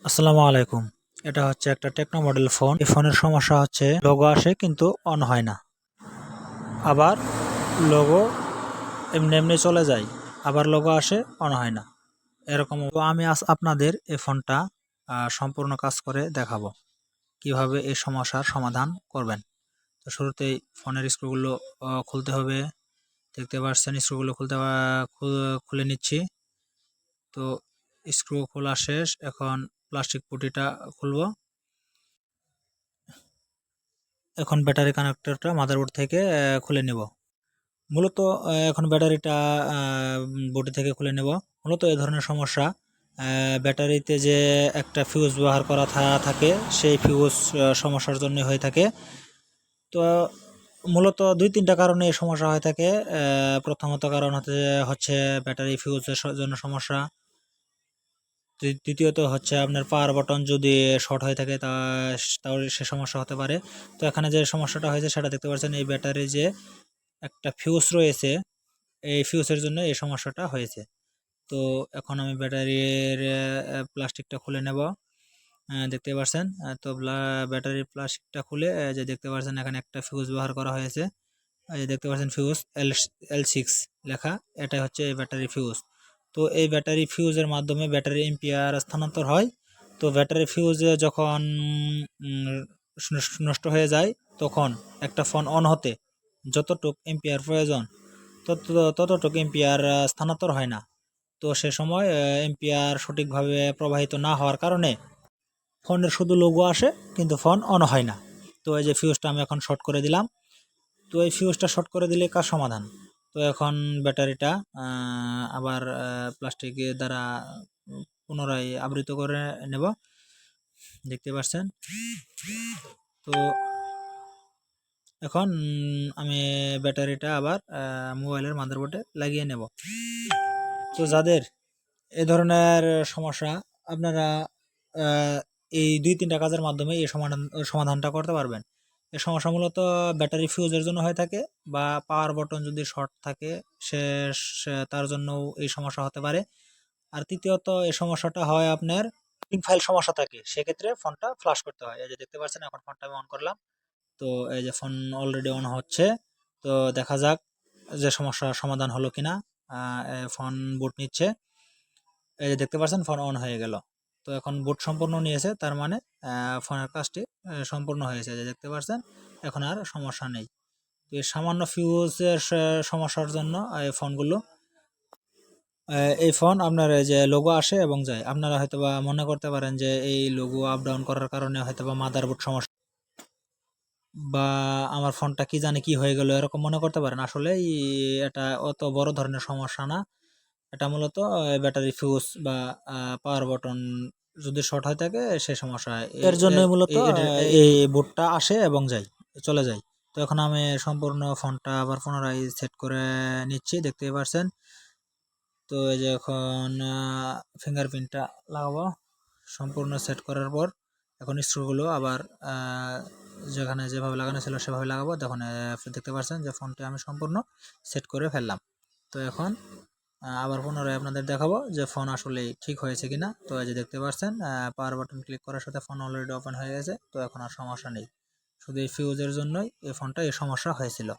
আসসালামু আলাইকুম। এটা হচ্ছে একটা টেকনো মডেল ফোন। এই ফোনের সমস্যা হচ্ছে লোগো আসে কিন্তু অন হয় না। আবার লোগো এমনি এমনি চলে যায়। আবার লোগো আসে অন হয় না। এরকম তো আমি আজ আপনাদের এই ফোনটা সম্পূর্ণ কাজ করে দেখাবো। কিভাবে এই সমস্যার সমাধান করবেন। তো শুরুতেই ফোনের স্ক্রুগুলো খুলতে হবে। দেখতে পাচ্ছেন স্ক্রুগুলো খুলে নিচ্ছি। তো স্ক্রু খোলা শেষ। এখন প্লাস্টিক পুটিটা খুলবো। এখন ব্যাটারি কানেক্টরটা মাদারবোর্ড থেকে খুলে নেব। মূলত এখন ব্যাটারিটা বোর্ড থেকে খুলে নেব। মূলত এই ধরনের সমস্যা ব্যাটারিতে যে একটা ফিউজ ব্যবহার করা থাকে সেই ফিউজ সমস্যার জন্য হয়ে থাকে। তো মূলত ২-৩টা কারণে এই সমস্যা হয়ে থাকে। প্রথমত কারণ হচ্ছে ব্যাটারি ফিউজের জন্য সমস্যা। দ্বিতীয়ত হচ্ছে আপনার পাওয়ার বাটন যদি শর্ট হয়ে থাকে তাহলে সে সমস্যা হতে পারে। তো এখানে যে সমস্যাটা হয়েছে সেটা দেখতে পাচ্ছেন, এই ব্যাটারি যে একটা ফিউজ রয়েছে, এই ফিউজের জন্য এই সমস্যাটা হয়েছে। তো এখন আমি ব্যাটারির প্লাস্টিকটা খুলে নেব। দেখতে পাচ্ছেন, তো ব্যাটারির প্লাস্টিকটা খুলে যে দেখতে পাচ্ছেন এখানে একটা ফিউজ ব্যবহার করা হয়েছে। এই যে দেখতে পাচ্ছেন ফিউজ L6 লেখা, এটা হচ্ছে এই ব্যাটারি ফিউজ। তো এই ব্যাটারি ফিউজের মাধ্যমে ব্যাটারি এম্পিয়ার স্থানান্তর হয়। তো ব্যাটারি ফিউজে যখন নষ্ট হয়ে যায় তখন একটা ফোন অন হতে যতটুক এম্পিয়ার প্রয়োজন ততটুক এম্পিয়ার স্থানান্তর হয় না। তো সে সময় এম্পিয়ার সঠিকভাবে প্রবাহিত না হওয়ার কারণে ফোনের শুধু লোগো আসে কিন্তু ফোন অন হয় না। তো এই যে ফিউজটা আমি এখন শর্ট করে দিলাম। তো এই ফিউজটা শর্ট করে দিলে কাজ সমাধান। তো এখন ব্যাটারিটা আবার প্লাস্টিকের দ্বারা পুনরায় আবৃত করে নেব। দেখতে পাচ্ছেন। তো এখন আমি ব্যাটারিটা আবার মোবাইলের মাদারবোর্ডে লাগিয়ে নেব। তো যাদের এ ধরনের সমস্যা, আপনারা এই ২-৩টা কাজের মাধ্যমে এই সমাধানটা করতে পারবেন। এই সমস্যা মূলত ব্যাটারি ফিউজের জন্য হয়ে থাকে, বা পাওয়ার বটন যদি শর্ট থাকে তার জন্যও এই সমস্যা হতে পারে। আর তৃতীয়ত এই সমস্যাটা হয় আপনার ফাইল সমস্যা থাকে, সেক্ষেত্রে ফোনটা ফ্লাশ করতে হয়। এই যে দেখতে পাচ্ছেন এখন ফোনটা আমি অন করলাম। তো এই যে ফোন অলরেডি অন হচ্ছে। তো দেখা যাক যে সমস্যার সমাধান হলো কিনা। ফোন বুট নিচ্ছে। এই যে দেখতে পাচ্ছেন ফোন অন হয়ে গেল। তো এখন বুট সম্পূর্ণ নিয়েছে, তার মানে ফোনের কাজটি সম্পূর্ণ হয়েছে। যে দেখতে পাচ্ছেন এখন আর সমস্যা নেই। তো এই সামান্য ফিউজের সমস্যার জন্য এই ফোন আপনার এই যে লোগো আসে এবং যায়। আপনারা হয়তোবা মনে করতে পারেন যে এই লোগো আপ ডাউন করার কারণে হয়তোবা মাদারবোর্ড সমস্যা, বা আমার ফোনটা কি জানি কি হয়ে গেল এরকম মনে করতে পারেন। আসলে এটা অত বড় ধরনের সমস্যা না। এটা মূলত ব্যাটারি ফিউজ বা পাওয়ার বাটন যদি শর্ট হয়ে থাকে সে সমস্যা হয়। এর জন্যই মূলত এই বুটটা আসে এবং যায়, চলে যায়। তো এখন আমি সম্পূর্ণ ফোনটা আবার পুনরায় সেট করে নিচ্ছি, দেখতেই পারছেন। তো এই যে এখন ফিঙ্গারপ্রিন্টটা লাগাবো। সম্পূর্ণ সেট করার পর এখন স্ক্রুগুলো আবার যেখানে যেভাবে লাগানো ছিল সেভাবে লাগাবো। তখন দেখতে পাচ্ছেন যে ফোনটি আমি সম্পূর্ণ সেট করে ফেললাম। তো এখন আবার পুনরায় আপনাদের দেখাবো যে ফোন আসলে ঠিক হয়েছে কিনা। তো এই যে দেখতে পাচ্ছেন পাওয়ার বাটন ক্লিক করার সাথে ফোন অলরেডি ওপেন হয়ে গেছে। তো এখন আর সমস্যা নেই। শুধু এই ফিউজের জন্যই এই ফোনটা এই সমস্যা হয়েছিল।